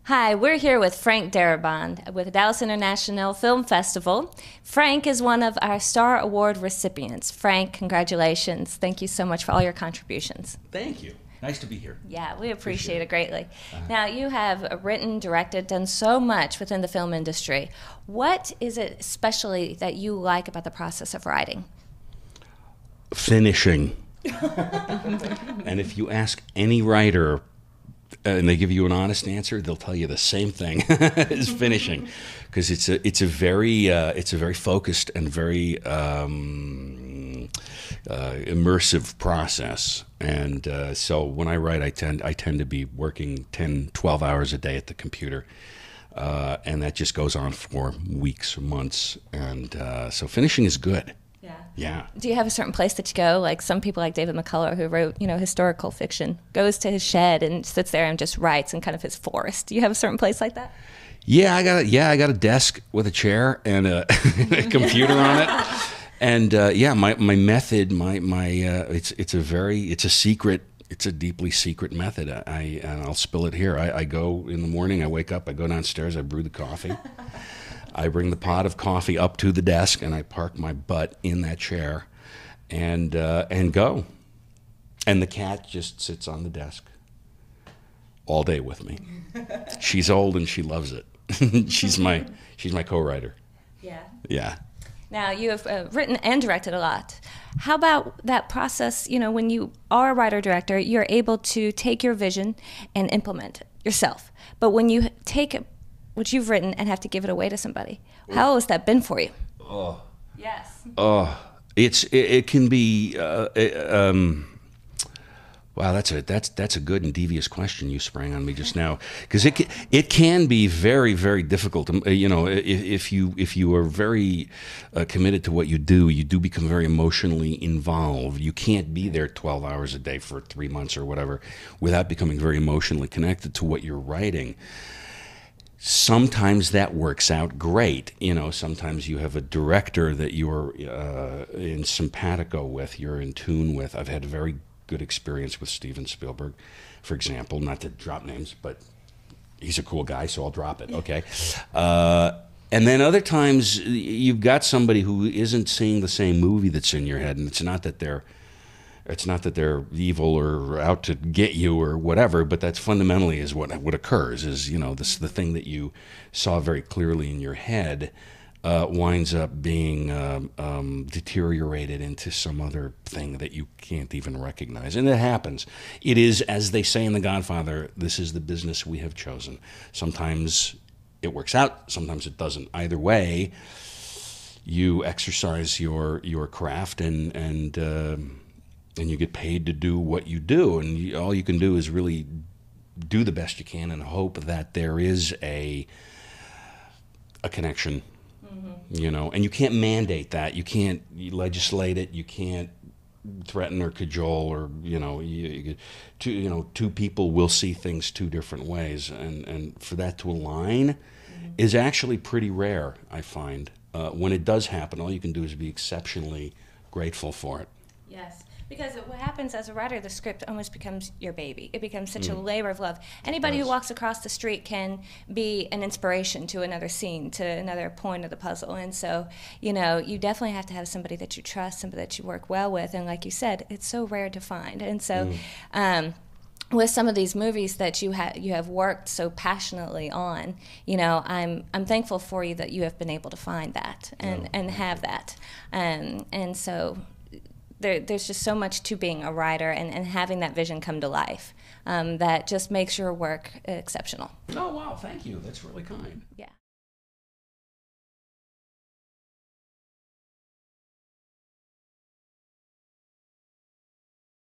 Hi, we're here with Frank Darabont with the Dallas International Film Festival. Frank is one of our Star Award recipients. Frank, congratulations. Thank you so much for all your contributions. Thank you. Nice to be here. Yeah, we appreciate it greatly. Now, you have written, directed, done so much within the film industry. What is it especially that you like about the process of writing? Finishing. And if you ask any writer, and they give you an honest answer, they'll tell you the same thing as finishing, because it's a very focused and very immersive process. And so when I write, I tend to be working 10, 12 hours a day at the computer, and that just goes on for weeks or months. And so finishing is good. Yeah. Do you have a certain place that you go? Like some people, like David McCullough, who wrote, historical fiction, goes to his shed and sits there and just writes in kind of his forest. Do you have a certain place like that? Yeah, I got a desk with a chair and a, a computer on it. And my method, it's a deeply secret method. And I'll spill it here. I go in the morning, I wake up, I go downstairs, I brew the coffee. I bring the pot of coffee up to the desk, and I park my butt in that chair, and go. And the cat just sits on the desk all day with me. She's old and she loves it. she's my co-writer. Yeah. Yeah. Now, you have written and directed a lot. How about that process, when you are a writer-director, you're able to take your vision and implement it yourself. But when you take what you've written and have to give it away to somebody, how has that been for you? Oh. Yes. Oh, it can be. Wow, that's a good and devious question you sprang on me just now, because it can be very, very difficult. If you are very committed to what you do become very emotionally involved. You can't be there 12 hours a day for 3 months or whatever without becoming very emotionally connected to what you're writing. Sometimes that works out great. Sometimes you have a director that you're in simpatico with, you're in tune with. I've had a very good experience with Steven Spielberg, for example, not to drop names, but he's a cool guy, so I'll drop it, okay? And then other times you've got somebody who isn't seeing the same movie that's in your head, and it's not that they're evil or out to get you or whatever, but that's fundamentally is what occurs. Is the thing that you saw very clearly in your head winds up being deteriorated into some other thing that you can't even recognize, and it happens. It is, as they say in The Godfather, this is the business we have chosen. Sometimes it works out, sometimes it doesn't. Either way, you exercise your craft and you get paid to do what you do, and all you can do is really do the best you can and hope that there is a connection, and you can't mandate that. You can't legislate it. You can't threaten or cajole, or two people will see things two different ways, and for that to align is actually pretty rare, I find. When it does happen, all you can do is be exceptionally grateful for it. Yes. Because what happens as a writer, the script almost becomes your baby. It becomes such a labor of love. Anybody who walks across the street can be an inspiration to another scene, to another point of the puzzle. And so, you definitely have to have somebody that you trust, somebody that you work well with. And like you said, it's so rare to find. And so, with some of these movies that you have worked so passionately on, I'm thankful for you that you have been able to find that and have that. And so there's just so much to being a writer and having that vision come to life that just makes your work exceptional. Oh, wow, thank you. That's really kind. Yeah.